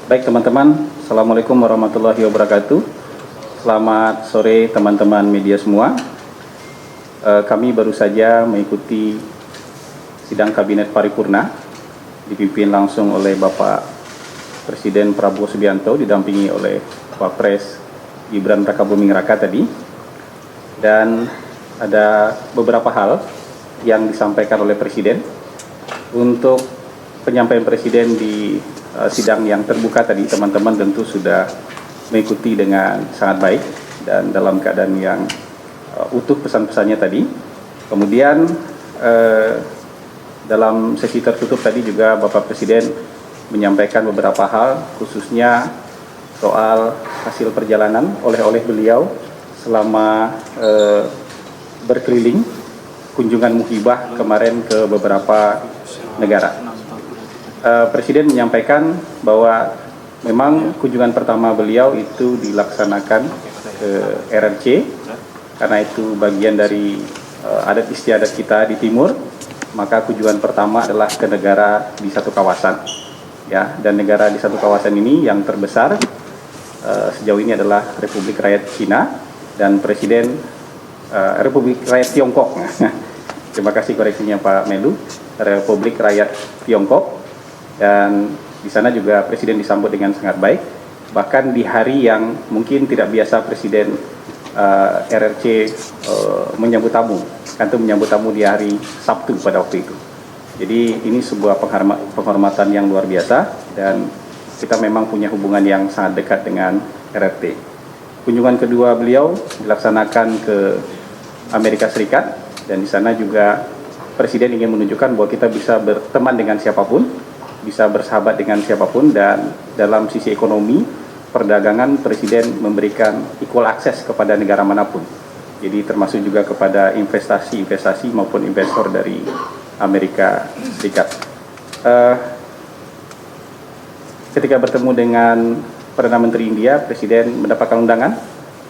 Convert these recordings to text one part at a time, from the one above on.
Baik teman-teman, Assalamualaikum warahmatullahi wabarakatuh. Selamat sore teman-teman media semua. Kami baru saja mengikuti sidang Kabinet Paripurna dipimpin langsung oleh Bapak Presiden Prabowo Subianto didampingi oleh Pak Pres Gibran Rakabuming Raka tadi. Dan ada beberapa hal yang disampaikan oleh Presiden. Untuk penyampaian Presiden di sidang yang terbuka tadi, teman-teman tentu sudah mengikuti dengan sangat baik dan dalam keadaan yang utuh pesan-pesannya tadi. Kemudian dalam sesi tertutup tadi juga Bapak Presiden menyampaikan beberapa hal, khususnya soal hasil perjalanan oleh beliau selama berkeliling kunjungan muhibah kemarin ke beberapa negara. Presiden menyampaikan bahwa memang kunjungan pertama beliau itu dilaksanakan ke RRC karena itu bagian dari adat istiadat kita di timur. Maka kunjungan pertama adalah ke negara di satu kawasan, ya, dan negara di satu kawasan ini yang terbesar sejauh ini adalah Republik Rakyat Cina dan Presiden Republik Rakyat Tiongkok. Terima kasih koreksinya Pak Melu, Republik Rakyat Tiongkok. Dan di sana juga Presiden disambut dengan sangat baik. Bahkan di hari yang mungkin tidak biasa Presiden RRC menyambut tamu, kan itu menyambut tamu di hari Sabtu pada waktu itu. Jadi ini sebuah penghormatan yang luar biasa dan kita memang punya hubungan yang sangat dekat dengan RRT. Kunjungan kedua beliau dilaksanakan ke Amerika Serikat dan di sana juga Presiden ingin menunjukkan bahwa kita bisa berteman dengan siapapun, bisa bersahabat dengan siapapun, dan dalam sisi ekonomi, perdagangan, Presiden memberikan equal access kepada negara manapun. Jadi termasuk juga kepada investasi maupun investor dari Amerika Serikat. Ketika bertemu dengan Perdana Menteri India, Presiden mendapatkan undangan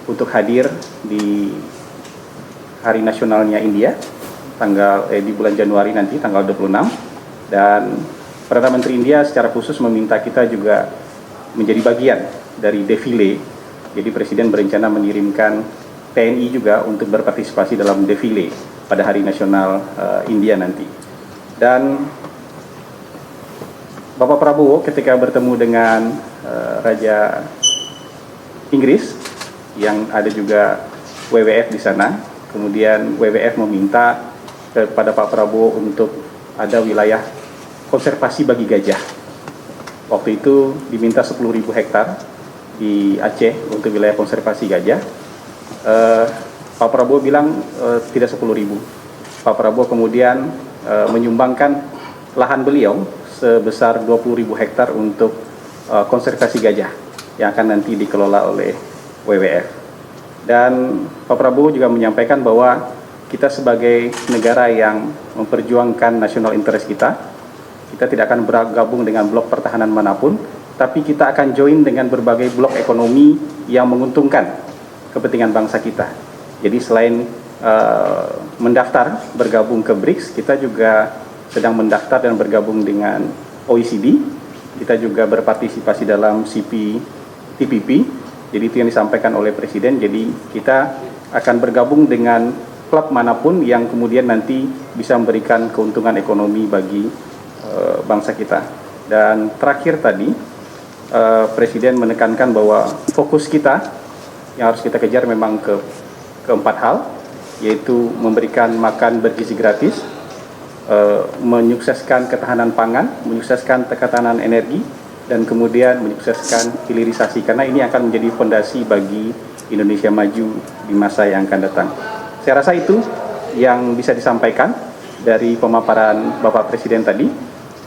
untuk hadir di Hari Nasionalnya India di bulan Januari nanti, tanggal 26, dan Perdana Menteri India secara khusus meminta kita juga menjadi bagian dari defile. Jadi Presiden berencana mengirimkan TNI juga untuk berpartisipasi dalam defile pada Hari Nasional India nanti. Dan Bapak Prabowo ketika bertemu dengan Raja Inggris yang ada juga WWF di sana, kemudian WWF meminta kepada Pak Prabowo untuk ada wilayah konservasi bagi gajah. Waktu itu diminta 10.000 hektar di Aceh untuk wilayah konservasi gajah. Pak Prabowo bilang tidak 10.000. Pak Prabowo kemudian menyumbangkan lahan beliau sebesar 20.000 hektar untuk konservasi gajah yang akan nanti dikelola oleh WWF. Dan Pak Prabowo juga menyampaikan bahwa kita sebagai negara yang memperjuangkan national interest kita tidak akan bergabung dengan blok pertahanan manapun, tapi kita akan join dengan berbagai blok ekonomi yang menguntungkan kepentingan bangsa kita. Jadi selain mendaftar bergabung ke BRICS, kita juga sedang mendaftar dan bergabung dengan OECD. Kita juga berpartisipasi dalam CPTPP. Jadi itu yang disampaikan oleh Presiden. Jadi kita akan bergabung dengan klub manapun yang kemudian nanti bisa memberikan keuntungan ekonomi bagi bangsa kita. Dan terakhir tadi Presiden menekankan bahwa fokus kita yang harus kita kejar memang keempat hal, yaitu memberikan makan bergizi gratis, menyukseskan ketahanan pangan, menyukseskan ketahanan energi, dan kemudian menyukseskan hilirisasi, karena ini akan menjadi fondasi bagi Indonesia maju di masa yang akan datang. Saya rasa itu yang bisa disampaikan dari pemaparan Bapak Presiden tadi.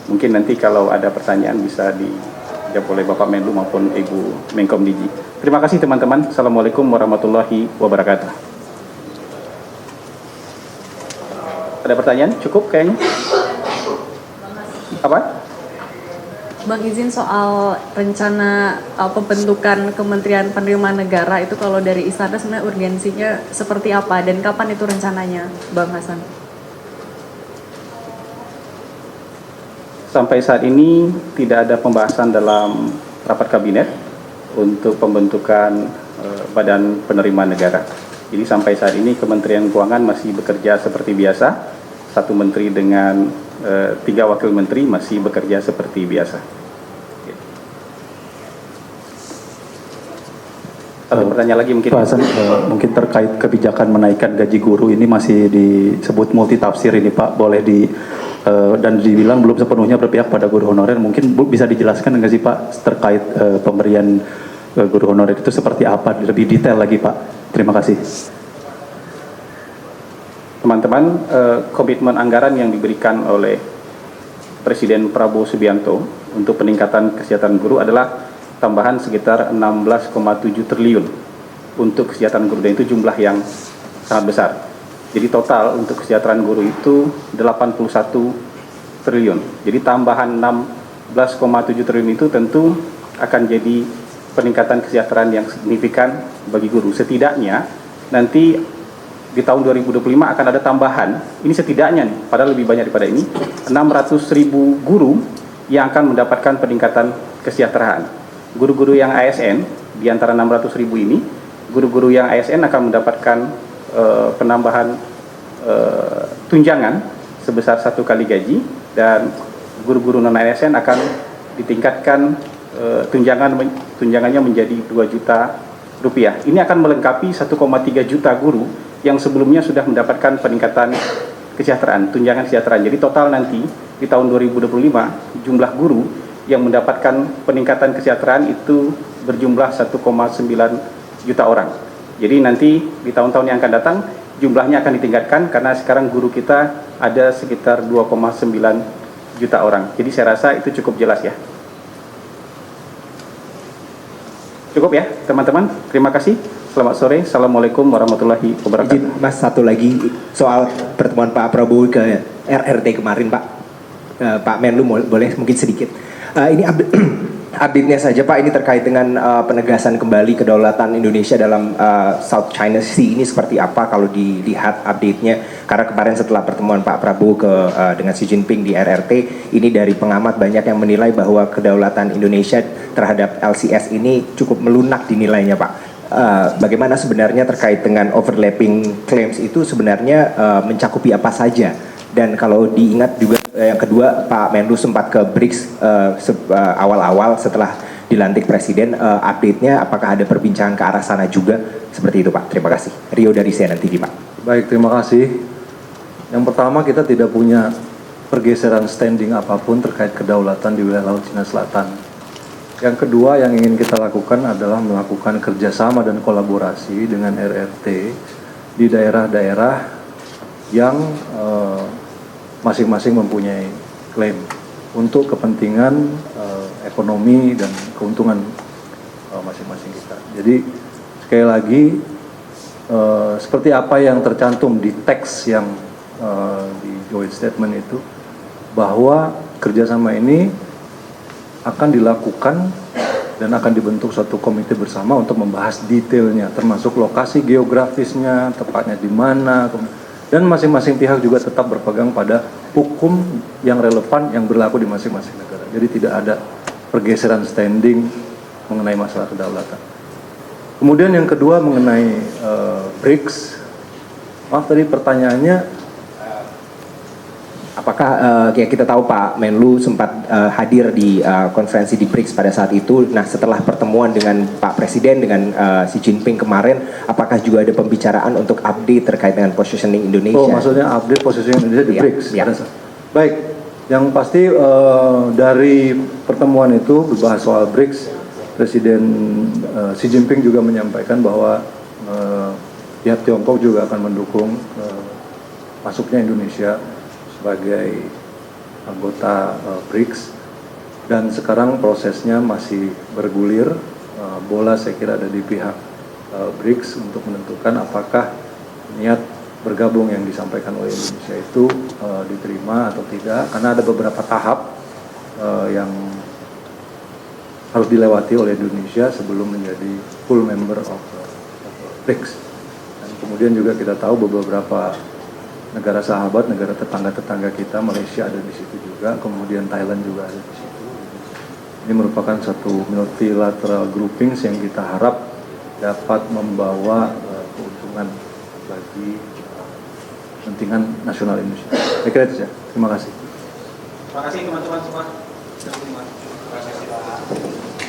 Mungkin nanti kalau ada pertanyaan bisa dijawab oleh Bapak Menlu maupun Ibu Menkom Digi. Terima kasih teman-teman. Assalamualaikum warahmatullahi wabarakatuh. Ada pertanyaan? Cukup kayaknya? Apa? Bang, izin soal rencana pembentukan Kementerian Penerimaan Negara itu kalau dari Istana sebenarnya urgensinya seperti apa dan kapan itu rencananya, Bang Hasan? Sampai saat ini tidak ada pembahasan dalam rapat kabinet untuk pembentukan badan penerimaan negara. Jadi sampai saat ini Kementerian Keuangan masih bekerja seperti biasa, satu menteri dengan 3 wakil menteri masih bekerja seperti biasa. Satu pertanyaan lagi mungkin. Pak Hasan, mungkin terkait kebijakan menaikkan gaji guru ini masih disebut multitafsir ini Pak, boleh dan dibilang belum sepenuhnya berpihak pada guru honorer. Mungkin bisa dijelaskan nggak sih Pak terkait pemberian guru honorer itu seperti apa, lebih detail lagi Pak? Terima kasih. Teman-teman, komitmen anggaran yang diberikan oleh Presiden Prabowo Subianto untuk peningkatan kesejahteraan guru adalah tambahan sekitar 16,7 triliun untuk kesejahteraan guru, dan itu jumlah yang sangat besar. Jadi total untuk kesejahteraan guru itu 81 triliun. Jadi tambahan 16,7 triliun itu tentu akan jadi peningkatan kesejahteraan yang signifikan bagi guru. Setidaknya nanti di tahun 2025 akan ada tambahan, ini setidaknya nih, padahal lebih banyak daripada ini, 600.000 guru yang akan mendapatkan peningkatan kesejahteraan. Guru-guru yang ASN, di antara 600.000 ini, guru-guru yang ASN akan mendapatkan penambahan tunjangan sebesar 1 kali gaji, dan guru-guru non-ASN akan ditingkatkan tunjangannya menjadi 2 juta rupiah. Ini akan melengkapi 1,3 juta guru yang sebelumnya sudah mendapatkan peningkatan kesejahteraan, tunjangan kesejahteraan. Jadi total nanti di tahun 2025 jumlah guru yang mendapatkan peningkatan kesejahteraan itu berjumlah 1,9 juta orang. Jadi nanti di tahun-tahun yang akan datang jumlahnya akan ditingkatkan karena sekarang guru kita ada sekitar 2,9 juta orang. Jadi saya rasa itu cukup jelas ya. Cukup ya teman-teman, terima kasih. Selamat sore, Assalamualaikum warahmatullahi wabarakatuh. Izin Mas, satu lagi soal pertemuan Pak Prabowo ke RRT kemarin Pak. Pak Menlu boleh mungkin sedikit. Ini update-nya saja Pak, ini terkait dengan penegasan kembali kedaulatan Indonesia dalam South China Sea ini seperti apa kalau dilihat update-nya. Karena kemarin setelah pertemuan Pak Prabowo dengan Xi Jinping di RRT, ini dari pengamat banyak yang menilai bahwa kedaulatan Indonesia terhadap LCS ini cukup melunak dinilainya Pak. Bagaimana sebenarnya terkait dengan overlapping claims itu sebenarnya mencakupi apa saja? Dan kalau diingat juga yang kedua, Pak Menlu sempat ke BRICS awal-awal setelah dilantik Presiden, update-nya apakah ada perbincangan ke arah sana juga? Seperti itu Pak, terima kasih. Rio dari CNN TV Pak. Baik, terima kasih. Yang pertama, kita tidak punya pergeseran standing apapun terkait kedaulatan di wilayah Laut Cina Selatan. Yang kedua yang ingin kita lakukan adalah melakukan kerjasama dan kolaborasi dengan RRT di daerah-daerah yang masing-masing mempunyai klaim untuk kepentingan ekonomi dan keuntungan masing-masing kita. Jadi sekali lagi seperti apa yang tercantum di teks yang di joint statement itu, bahwa kerjasama ini akan dilakukan dan akan dibentuk suatu komite bersama untuk membahas detailnya, termasuk lokasi geografisnya, tepatnya di mana, dan masing-masing pihak juga tetap berpegang pada hukum yang relevan yang berlaku di masing-masing negara. Jadi tidak ada pergeseran standing mengenai masalah kedaulatan. Kemudian yang kedua mengenai BRICS, maaf tadi pertanyaannya. Apakah kita tahu Pak Menlu sempat hadir di konferensi di BRICS pada saat itu. Nah setelah pertemuan dengan Pak Presiden dengan Xi Jinping kemarin, apakah juga ada pembicaraan untuk update terkait dengan positioning Indonesia? Oh, maksudnya update positioning Indonesia di BRICS. Ya. Baik, yang pasti dari pertemuan itu berbahas soal BRICS, Presiden Xi Jinping juga menyampaikan bahwa pihak Tiongkok juga akan mendukung masuknya Indonesia sebagai anggota BRICS, dan sekarang prosesnya masih bergulir. Bola saya kira ada di pihak BRICS untuk menentukan apakah niat bergabung yang disampaikan oleh Indonesia itu diterima atau tidak, karena ada beberapa tahap yang harus dilewati oleh Indonesia sebelum menjadi full member of BRICS. Dan kemudian juga kita tahu beberapa negara sahabat, negara tetangga-tetangga kita, Malaysia ada di situ juga, kemudian Thailand juga ada di situ. Ini merupakan satu multilateral groupings yang kita harap dapat membawa keuntungan bagi kepentingan nasional Indonesia. Saya kira itu saja. Terima kasih. Terima kasih teman-teman semua. Terima kasih Pak.